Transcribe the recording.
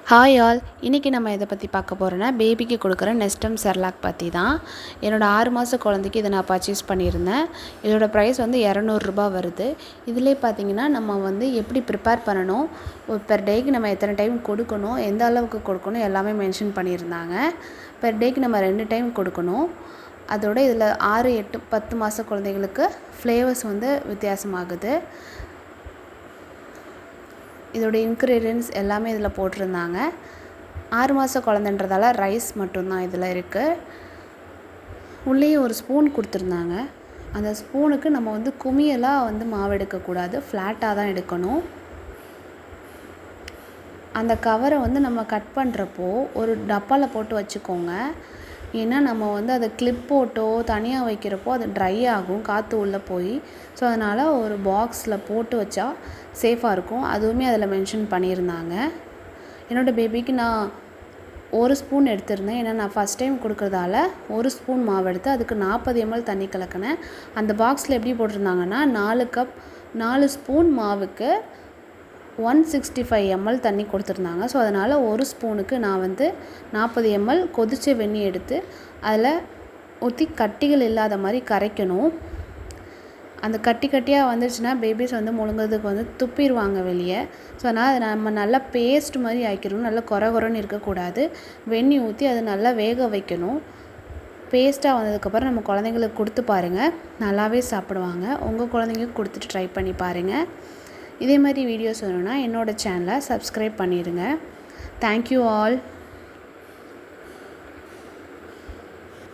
Hi all, இன்றைக்கி நம்ம இதை பற்றி பார்க்க போகிறோன்னா பேபிக்கு கொடுக்குற நெஸ்டம் செர்லாக் பற்றி தான். என்னோடய 6 மாத குழந்தைக்கு இதை நான் பர்ச்சேஸ் பண்ணியிருந்தேன். இதோட ப்ரைஸ் வந்து ₹200 வருது. இதிலே பார்த்திங்கன்னா நம்ம வந்து எப்படி ப்ரிப்பேர் பண்ணணும், பெர் டேக்கு நம்ம எத்தனை டைம் கொடுக்கணும், எந்த அளவுக்கு கொடுக்கணும் எல்லாமே மென்ஷன் பண்ணியிருந்தாங்க. பெர் டேக்கு நம்ம 2 டைம் கொடுக்கணும். அதோட இதில் 6, 8, 10 மாத குழந்தைகளுக்கு ஃப்ளேவர்ஸ் வந்து வித்தியாசமாகுது. இதோட இன்க்ரீடியன்ட்ஸ் எல்லாமே இதில் போட்டிருந்தாங்க. 6 மாத குழந்தைன்றதால ரைஸ் மட்டும்தான் இதில் இருக்குது. உள்ளேயே ஒரு ஸ்பூன் கொடுத்துருந்தாங்க. அந்த ஸ்பூனுக்கு நம்ம வந்து குமியலாக வந்து மாவு எடுக்கக்கூடாது, ஃப்ளாட்டாக தான் எடுக்கணும். அந்த கவரை வந்து நம்ம கட் பண்ணுறப்போ ஒரு டப்பாவில் போட்டு வச்சுக்கோங்க. ஏன்னா நம்ம வந்து அதை கிளிப் போட்டோ தனியாக வைக்கிறப்போ அது ட்ரை ஆகும், காற்று உள்ளே போய். ஸோ அதனால் ஒரு பாக்ஸில் போட்டு வச்சா சேஃபாக இருக்கும். அதுவுமே அதில் மென்ஷன் பண்ணியிருந்தாங்க. என்னோடய பேபிக்கு நான் 1 ஸ்பூன் எடுத்திருந்தேன். ஏன்னா நான் ஃபஸ்ட் டைம் கொடுக்குறதால 1 ஸ்பூன் மாவு எடுத்து அதுக்கு 40 ml தண்ணி கலக்கினேன். அந்த பாக்ஸில் எப்படி போட்டிருந்தாங்கன்னா 4 ஸ்பூன் மாவுக்கு 165 ml தண்ணி கொடுத்துருந்தாங்க. ஸோ அதனால் 1 ஸ்பூனுக்கு நான் வந்து 40 ml கொதித்த வெந்நி எடுத்து அதில் ஊற்றி கட்டிகள் இல்லாத மாதிரி கரைக்கணும். அந்த கட்டியாக வந்துடுச்சுன்னா பேபிஸ் வந்து முழுங்கிறதுக்கு வந்து துப்பிடுவாங்க வெளியே. ஸோ அதனால் அதை நம்ம நல்லா பேஸ்ட் மாதிரி ஆக்கிடணும். நல்லா கொரன்னு இருக்கக்கூடாது. வெந்நி ஊற்றி அதை நல்லா வேக வைக்கணும். பேஸ்ட்டாக வந்ததுக்கப்புறம் நம்ம குழந்தைங்களுக்கு கொடுத்து பாருங்கள், நல்லாவே சாப்பிடுவாங்க. உங்கள் குழந்தைங்களுக்கு கொடுத்துட்டு ட்ரை பண்ணி பாருங்கள். இதே மாதிரி வீடியோஸ் வேணும்னா என்னோடய சேனலை சப்ஸ்கிரைப் பண்ணிடுங்க. Thank you all.